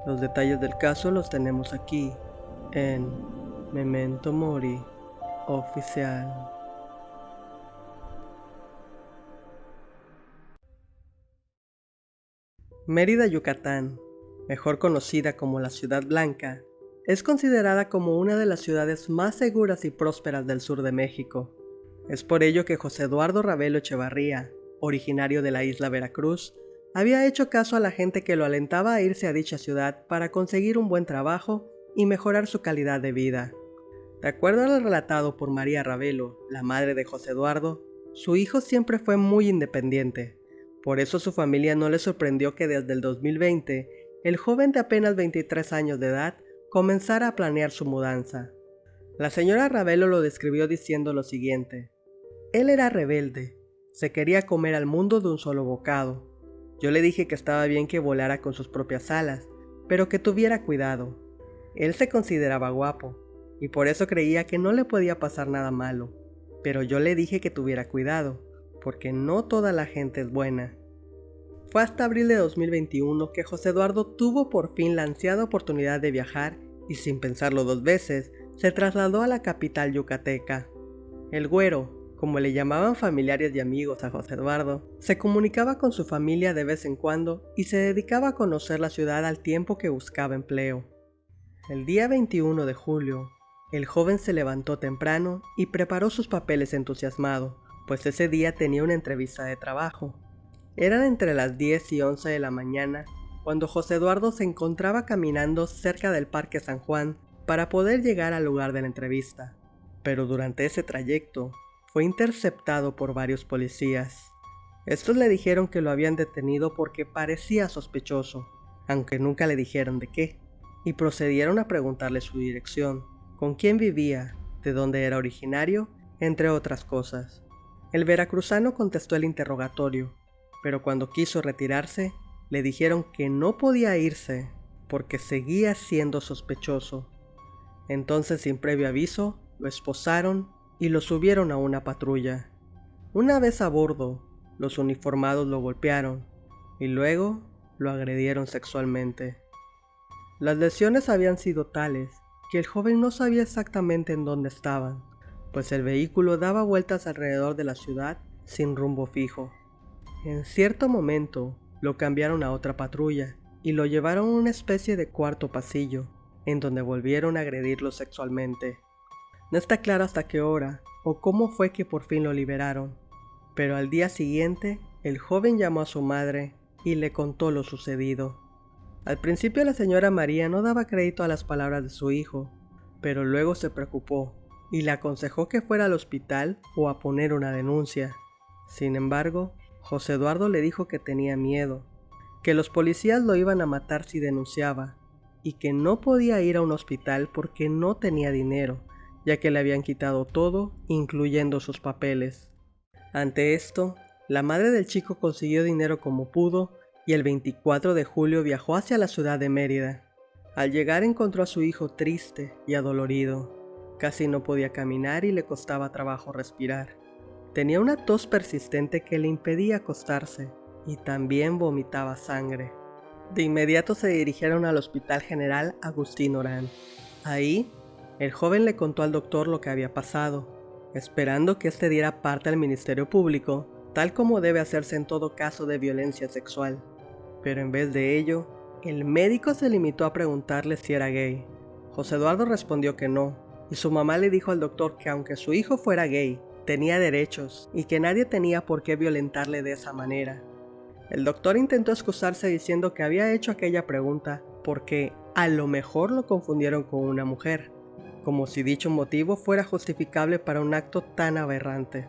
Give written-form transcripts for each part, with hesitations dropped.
Los detalles del caso los tenemos aquí, en Memento Mori Oficial. Mérida, Yucatán, mejor conocida como la Ciudad Blanca, es considerada como una de las ciudades más seguras y prósperas del sur de México. Es por ello que José Eduardo Ravelo Echevarría, originario de la isla Veracruz, había hecho caso a la gente que lo alentaba a irse a dicha ciudad para conseguir un buen trabajo y mejorar su calidad de vida. De acuerdo al relatado por María Ravelo, la madre de José Eduardo, su hijo siempre fue muy independiente. Por eso su familia no le sorprendió que desde el 2020, el joven de apenas 23 años de edad comenzara a planear su mudanza. La señora Ravelo lo describió diciendo lo siguiente: él era rebelde, se quería comer al mundo de un solo bocado. Yo le dije que estaba bien que volara con sus propias alas, pero que tuviera cuidado. Él se consideraba guapo, y por eso creía que no le podía pasar nada malo, pero yo le dije que tuviera cuidado, porque no toda la gente es buena. Fue hasta abril de 2021 que José Eduardo tuvo por fin la ansiada oportunidad de viajar y sin pensarlo dos veces, se trasladó a la capital yucateca. El güero, como le llamaban familiares y amigos a José Eduardo, se comunicaba con su familia de vez en cuando y se dedicaba a conocer la ciudad al tiempo que buscaba empleo. El día 21 de julio, el joven se levantó temprano y preparó sus papeles entusiasmado, pues ese día tenía una entrevista de trabajo. Eran entre las 10 y 11 de la mañana cuando José Eduardo se encontraba caminando cerca del Parque San Juan para poder llegar al lugar de la entrevista, pero durante ese trayecto fue interceptado por varios policías. Estos le dijeron que lo habían detenido porque parecía sospechoso, aunque nunca le dijeron de qué, y procedieron a preguntarle su dirección, con quién vivía, de dónde era originario, entre otras cosas. El veracruzano contestó el interrogatorio, pero cuando quiso retirarse, le dijeron que no podía irse porque seguía siendo sospechoso. Entonces, sin previo aviso, lo esposaron y lo subieron a una patrulla. Una vez a bordo, los uniformados lo golpearon y luego lo agredieron sexualmente. Las lesiones habían sido tales que el joven no sabía exactamente en dónde estaban, pues el vehículo daba vueltas alrededor de la ciudad sin rumbo fijo. En cierto momento lo cambiaron a otra patrulla y lo llevaron a una especie de cuarto pasillo, en donde volvieron a agredirlo sexualmente. No está claro hasta qué hora o cómo fue que por fin lo liberaron, pero al día siguiente el joven llamó a su madre y le contó lo sucedido. Al principio la señora María no daba crédito a las palabras de su hijo, pero luego se preocupó y le aconsejó que fuera al hospital o a poner una denuncia. Sin embargo, José Eduardo le dijo que tenía miedo, que los policías lo iban a matar si denunciaba, y que no podía ir a un hospital porque no tenía dinero, ya que le habían quitado todo, incluyendo sus papeles. Ante esto, la madre del chico consiguió dinero como pudo y el 24 de julio viajó hacia la ciudad de Mérida. Al llegar encontró a su hijo triste y adolorido. Casi no podía caminar y le costaba trabajo respirar. Tenía una tos persistente que le impedía acostarse y también vomitaba sangre. De inmediato se dirigieron al Hospital General Agustín Orán. Ahí, el joven le contó al doctor lo que había pasado, esperando que éste diera parte al Ministerio Público, tal como debe hacerse en todo caso de violencia sexual. Pero en vez de ello, el médico se limitó a preguntarle si era gay. José Eduardo respondió que no, y su mamá le dijo al doctor que aunque su hijo fuera gay, tenía derechos y que nadie tenía por qué violentarle de esa manera. El doctor intentó excusarse diciendo que había hecho aquella pregunta porque a lo mejor lo confundieron con una mujer, como si dicho motivo fuera justificable para un acto tan aberrante.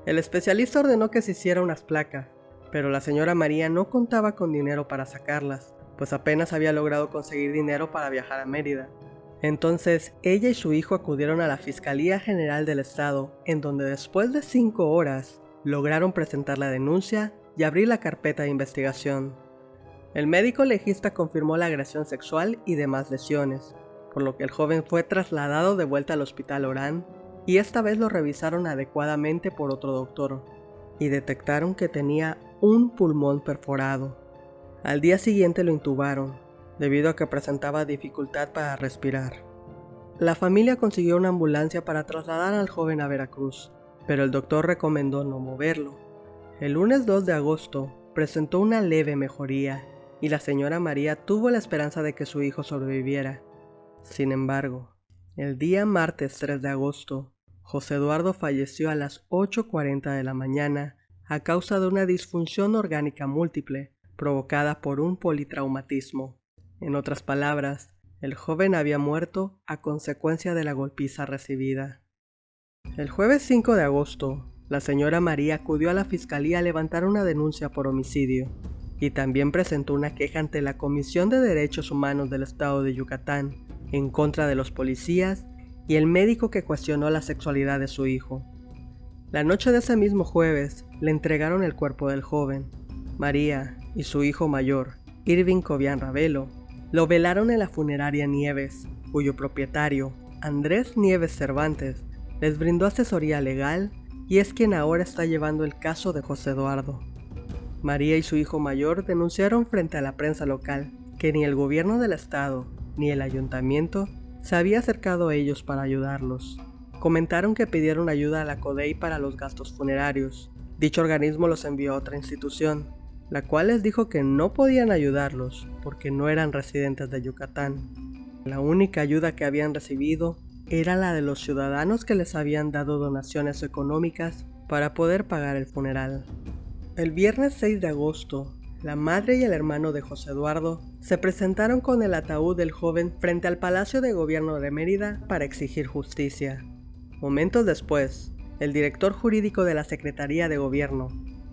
El especialista ordenó que se hiciera unas placas, pero la señora María no contaba con dinero para sacarlas, pues apenas había logrado conseguir dinero para viajar a Mérida. Entonces, ella y su hijo acudieron a la Fiscalía General del Estado, en donde después de 5 horas, lograron presentar la denuncia y abrir la carpeta de investigación. El médico legista confirmó la agresión sexual y demás lesiones, por lo que el joven fue trasladado de vuelta al Hospital Orán, y esta vez lo revisaron adecuadamente por otro doctor, y detectaron que tenía un pulmón perforado. Al día siguiente lo intubaron, debido a que presentaba dificultad para respirar. La familia consiguió una ambulancia para trasladar al joven a Veracruz, pero el doctor recomendó no moverlo. El lunes 2 de agosto presentó una leve mejoría y la señora María tuvo la esperanza de que su hijo sobreviviera. Sin embargo, el día martes 3 de agosto, José Eduardo falleció a las 8:40 de la mañana a causa de una disfunción orgánica múltiple provocada por un politraumatismo. En otras palabras, el joven había muerto a consecuencia de la golpiza recibida. El jueves 5 de agosto, la señora María acudió a la fiscalía a levantar una denuncia por homicidio y también presentó una queja ante la Comisión de Derechos Humanos del Estado de Yucatán en contra de los policías y el médico que cuestionó la sexualidad de su hijo. La noche de ese mismo jueves le entregaron el cuerpo del joven. María y su hijo mayor, Irving Cobian Ravelo, lo velaron en la funeraria Nieves, cuyo propietario, Andrés Nieves Cervantes, les brindó asesoría legal y es quien ahora está llevando el caso de José Eduardo. María y su hijo mayor denunciaron frente a la prensa local que ni el gobierno del estado ni el ayuntamiento se había acercado a ellos para ayudarlos. Comentaron que pidieron ayuda a la CODEI para los gastos funerarios. Dicho organismo los envió a otra institución, la cual les dijo que no podían ayudarlos porque no eran residentes de Yucatán. La única ayuda que habían recibido era la de los ciudadanos que les habían dado donaciones económicas para poder pagar el funeral. El viernes 6 de agosto, la madre y el hermano de José Eduardo se presentaron con el ataúd del joven frente al Palacio de Gobierno de Mérida para exigir justicia. Momentos después, el director jurídico de la Secretaría de Gobierno,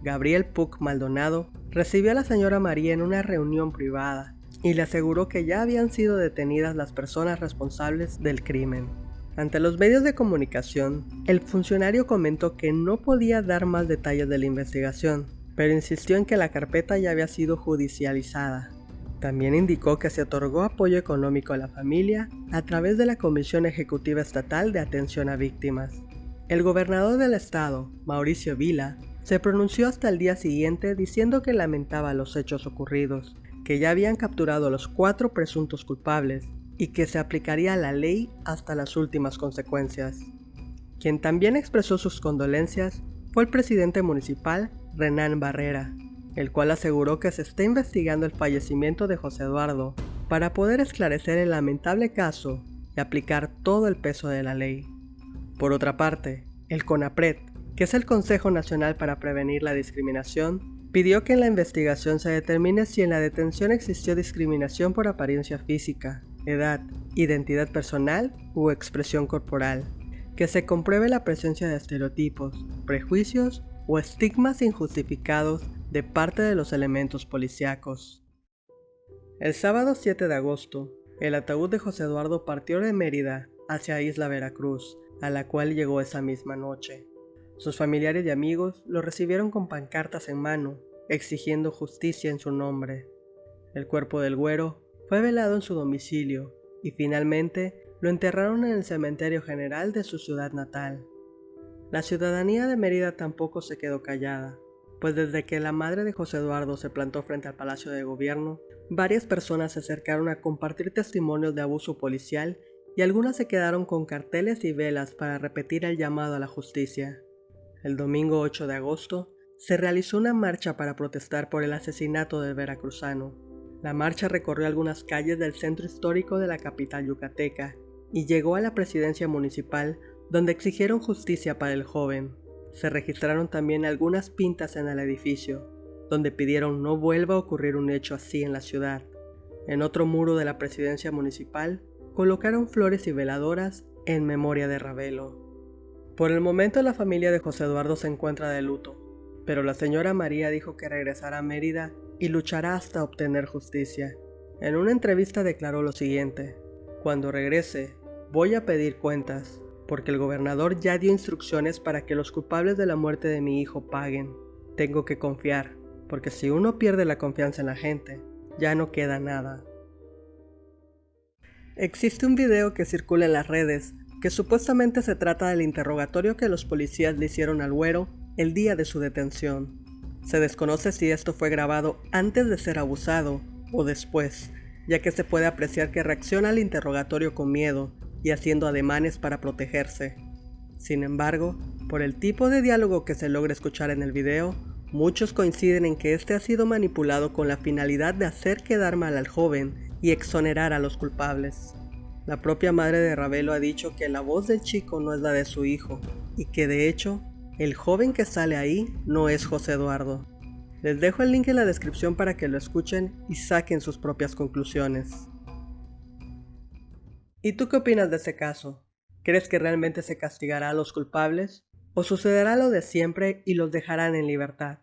Gabriel Puc Maldonado, recibió a la señora María en una reunión privada y le aseguró que ya habían sido detenidas las personas responsables del crimen. Ante los medios de comunicación, el funcionario comentó que no podía dar más detalles de la investigación, pero insistió en que la carpeta ya había sido judicializada. También indicó que se otorgó apoyo económico a la familia a través de la Comisión Ejecutiva Estatal de Atención a Víctimas. El gobernador del estado, Mauricio Vila, se pronunció hasta el día siguiente diciendo que lamentaba los hechos ocurridos, que ya habían capturado a los 4 presuntos culpables y que se aplicaría la ley hasta las últimas consecuencias. Quien también expresó sus condolencias fue el presidente municipal, Renán Barrera, el cual aseguró que se está investigando el fallecimiento de José Eduardo para poder esclarecer el lamentable caso y aplicar todo el peso de la ley. Por otra parte, el CONAPRED, que es el Consejo Nacional para Prevenir la Discriminación, pidió que en la investigación se determine si en la detención existió discriminación por apariencia física, edad, identidad personal u expresión corporal, que se compruebe la presencia de estereotipos, prejuicios o estigmas injustificados de parte de los elementos policíacos. El sábado 7 de agosto, el ataúd de José Eduardo partió de Mérida hacia Isla Veracruz, a la cual llegó esa misma noche. Sus familiares y amigos lo recibieron con pancartas en mano, exigiendo justicia en su nombre. El cuerpo del güero fue velado en su domicilio y finalmente lo enterraron en el cementerio general de su ciudad natal. La ciudadanía de Mérida tampoco se quedó callada, pues desde que la madre de José Eduardo se plantó frente al Palacio de Gobierno, varias personas se acercaron a compartir testimonios de abuso policial y algunas se quedaron con carteles y velas para repetir el llamado a la justicia. El domingo 8 de agosto se realizó una marcha para protestar por el asesinato del veracruzano. La marcha recorrió algunas calles del centro histórico de la capital yucateca y llegó a la presidencia municipal, donde exigieron justicia para el joven. Se registraron también algunas pintas en el edificio, donde pidieron no vuelva a ocurrir un hecho así en la ciudad. En otro muro de la presidencia municipal, colocaron flores y veladoras en memoria de Ravelo. Por el momento la familia de José Eduardo se encuentra de luto, pero la señora María dijo que regresará a Mérida y luchará hasta obtener justicia. En una entrevista declaró lo siguiente: cuando regrese, voy a pedir cuentas, porque el gobernador ya dio instrucciones para que los culpables de la muerte de mi hijo paguen. Tengo que confiar, porque si uno pierde la confianza en la gente, ya no queda nada. Existe un video que circula en las redes que supuestamente se trata del interrogatorio que los policías le hicieron al güero el día de su detención. Se desconoce si esto fue grabado antes de ser abusado o después, ya que se puede apreciar que reacciona al interrogatorio con miedo y haciendo ademanes para protegerse. Sin embargo, por el tipo de diálogo que se logra escuchar en el video, muchos coinciden en que este ha sido manipulado con la finalidad de hacer quedar mal al joven y exonerar a los culpables. La propia madre de Ravelo ha dicho que la voz del chico no es la de su hijo, y que de hecho, el joven que sale ahí no es José Eduardo. Les dejo el link en la descripción para que lo escuchen y saquen sus propias conclusiones. ¿Y tú qué opinas de ese caso? ¿Crees que realmente se castigará a los culpables? ¿O sucederá lo de siempre y los dejarán en libertad?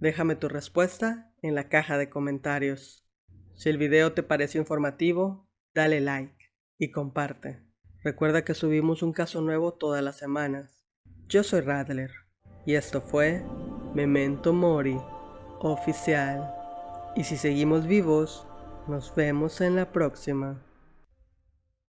Déjame tu respuesta en la caja de comentarios. Si el video te pareció informativo, dale like y comparte. Recuerda que subimos un caso nuevo todas las semanas. Yo soy Radler y esto fue Memento Mori Oficial. Y si seguimos vivos, nos vemos en la próxima.